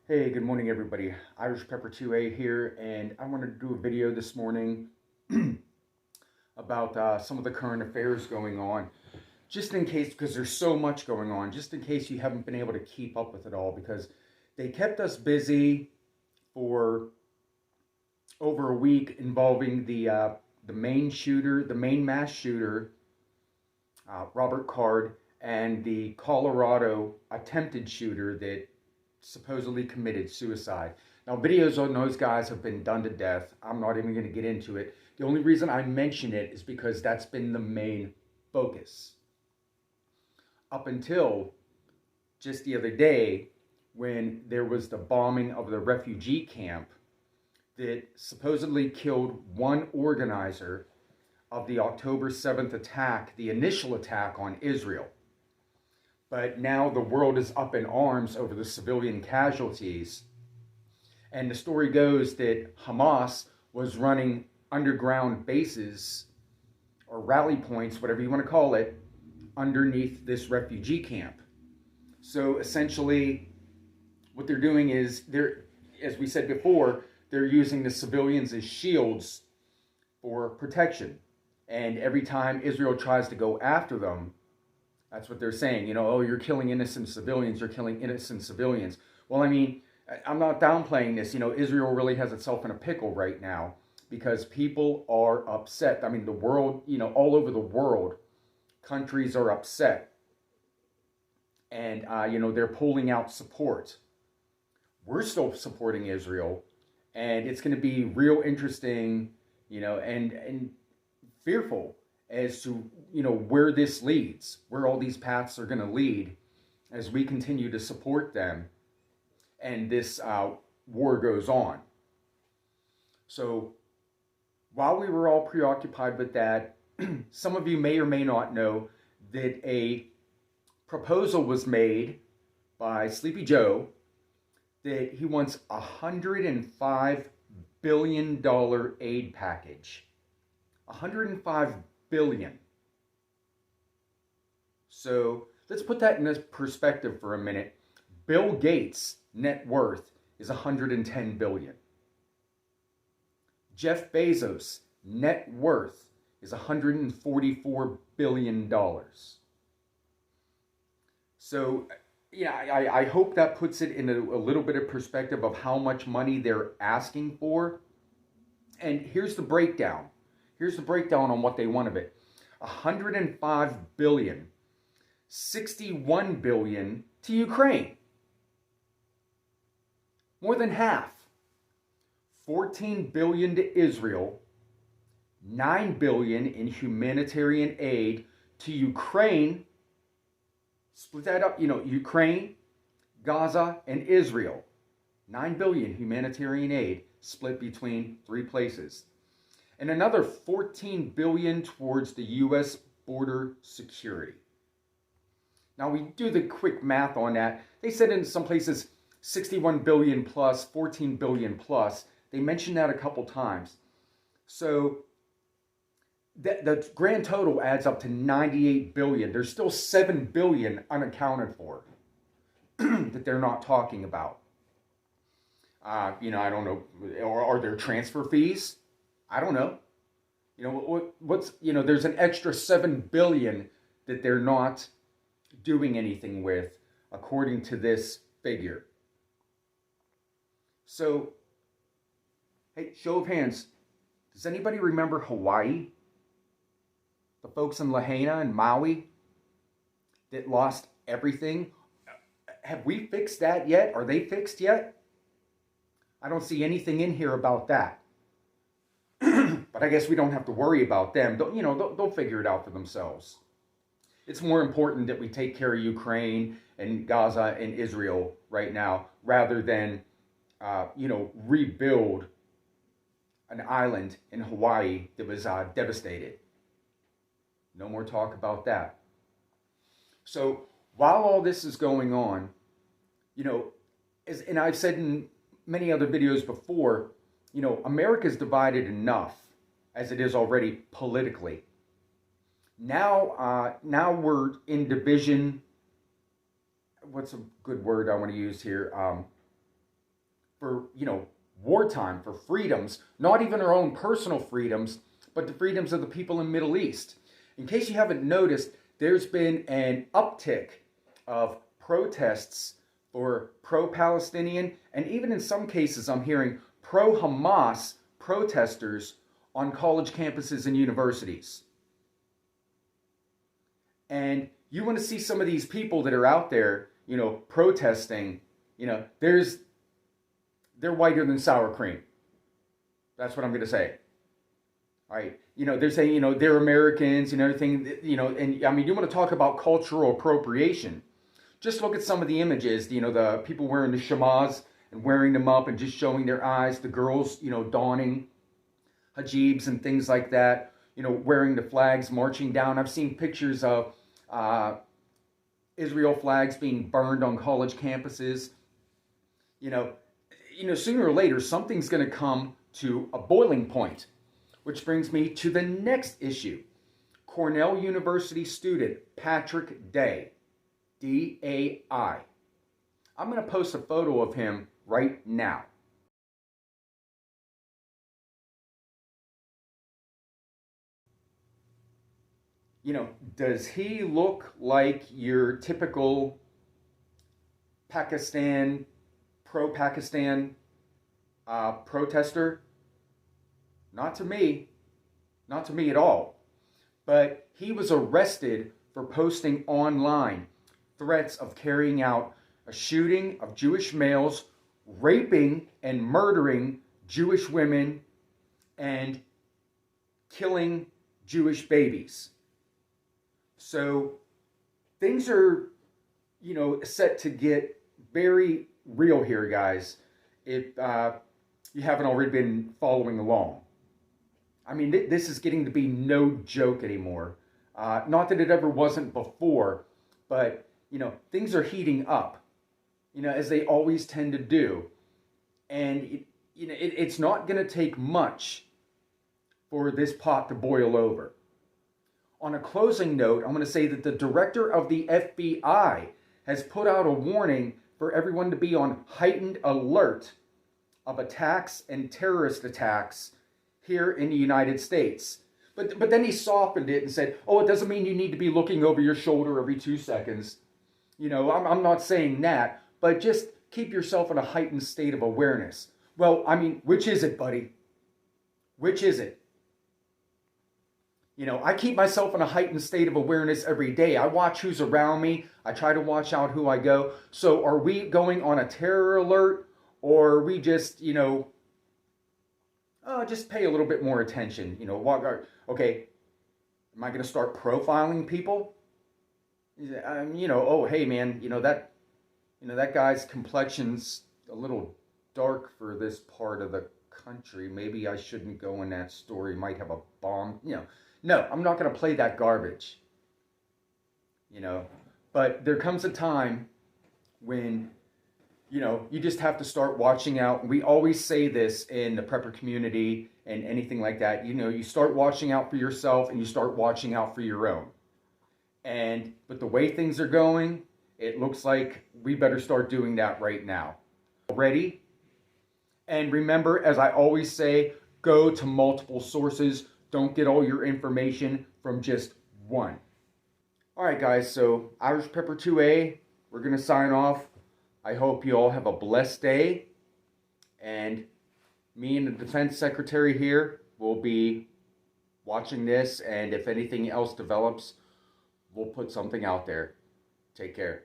Hey, good morning, everybody. Irish Pepper 2A here, and I wanted to do a video this morning about some of the current affairs going on, just in case, because there's so much going on, just in case you haven't been able to keep up with it all, because they kept us busy for over a week involving the main shooter, the main mass shooter, Robert Card, and the Colorado attempted shooter that supposedly committed suicide. Now, videos on those guys have been done to death. I'm not even going to get into it. The only reason I mention it is because that's been the main focus. Up until just the other day, when there was the bombing of the refugee camp that supposedly killed one organizer of the October 7th attack, the initial attack on Israel. But now the world is up in arms over the civilian casualties. And the story goes that Hamas was running underground bases or rally points, whatever you want to call it, underneath this refugee camp. So essentially, what they're doing is, as we said before, they're using the civilians as shields for protection. And every time Israel tries to go after them, that's what they're saying. Oh, you're killing innocent civilians. You're killing innocent civilians. Well, I mean, I'm not downplaying this. Israel really has itself in a pickle right now because people are upset. I mean, the world, all over the world, countries are upset. And, they're pulling out support. We're still supporting Israel. And it's going to be real interesting, and fearful as to, where this leads, where all these paths are going to lead as we continue to support them and this war goes on. So while we were all preoccupied with that, some of you may or may not know that a proposal was made by Sleepy Joe that he wants a $105 billion aid package. $105 billion. So let's put that in perspective for a minute. Bill Gates' net worth is $110 billion. Jeff Bezos' net worth is $144 billion. So, I hope that puts it in a little bit of perspective of how much money they're asking for. And here's the breakdown. Here's the breakdown on what they want of it. $105 billion, $61 billion to Ukraine. More than half. $14 billion to Israel, $9 billion in humanitarian aid to Ukraine. Split that up, Ukraine, Gaza, and Israel. $9 billion humanitarian aid split between three places. And another $14 billion towards the U.S. border security. Now, we do the quick math on that. They said in some places $61 billion plus, $14 billion plus. They mentioned that a couple times. So the grand total adds up to $98 billion. There's still $7 billion unaccounted for that they're not talking about. I don't know. Or are there transfer fees? I don't know. What's there's an extra $7 billion that they're not doing anything with, according to this figure. So, hey, show of hands. Does anybody remember Hawaii? The folks in Lahaina and Maui that lost everything? Have we fixed that yet? Are they fixed yet? I don't see anything in here about that. But I guess we don't have to worry about them. They'll figure it out for themselves. It's more important that we take care of Ukraine and Gaza and Israel right now, rather than, rebuild an island in Hawaii that was devastated. No more talk about that. So while all this is going on, and I've said in many other videos before, America's divided enough as it is already politically. Now we're in division. What's a good word I want to use here? for, wartime, for freedoms, not even our own personal freedoms, but the freedoms of the people in the Middle East. In case you haven't noticed, there's been an uptick of protests for pro-Palestinian, and even in some cases I'm hearing pro-Hamas protesters on college campuses and universities. And you want to see some of these people that are out there, protesting, they're whiter than sour cream. That's what I'm going to say. All right. They're saying, they're Americans and everything, and I mean, you want to talk about cultural appropriation. Just look at some of the images, the people wearing the shamas and wearing them up and just showing their eyes, the girls, donning hijabs and things like that, wearing the flags, marching down. I've seen pictures of Israel flags being burned on college campuses. Sooner or later, something's going to come to a boiling point, which brings me to the next issue. Cornell University student Patrick Day, D-A-I. I'm going to post a photo of him right now. Does he look like your typical pro-Pakistan protester? Not to me. Not to me at all. But he was arrested for posting online threats of carrying out a shooting of Jewish males, raping and murdering Jewish women, and killing Jewish babies. So things are, set to get very real here, guys, if you haven't already been following along. I mean, this is getting to be no joke anymore. Not that it ever wasn't before, but, things are heating up, as they always tend to do. And, it's not going to take much for this pot to boil over. On a closing note, I'm going to say that the director of the FBI has put out a warning for everyone to be on heightened alert of attacks and terrorist attacks here in the United States. But then he softened it and said, oh, it doesn't mean you need to be looking over your shoulder every 2 seconds. I'm not saying that, but just keep yourself in a heightened state of awareness. Well, I mean, which is it, buddy? Which is it? I keep myself in a heightened state of awareness every day. I watch who's around me. I try to watch out who I go. So are we going on a terror alert, or are we just, just pay a little bit more attention? Okay, am I going to start profiling people? Oh, hey, man, that guy's complexion's a little dark for this part of the country. Maybe I shouldn't go in that store. He might have a bomb, No, I'm not going to play that garbage. But there comes a time when, you just have to start watching out. We always say this in the prepper community and anything like that. You start watching out for yourself and you start watching out for your own. And with the way things are going, it looks like we better start doing that right now. Ready? And remember, as I always say, go to multiple sources. Don't get all your information from just one. All right, guys, so Irish Pepper 2A, we're going to sign off. I hope you all have a blessed day. And me and the Defense Secretary here will be watching this. And if anything else develops, we'll put something out there. Take care.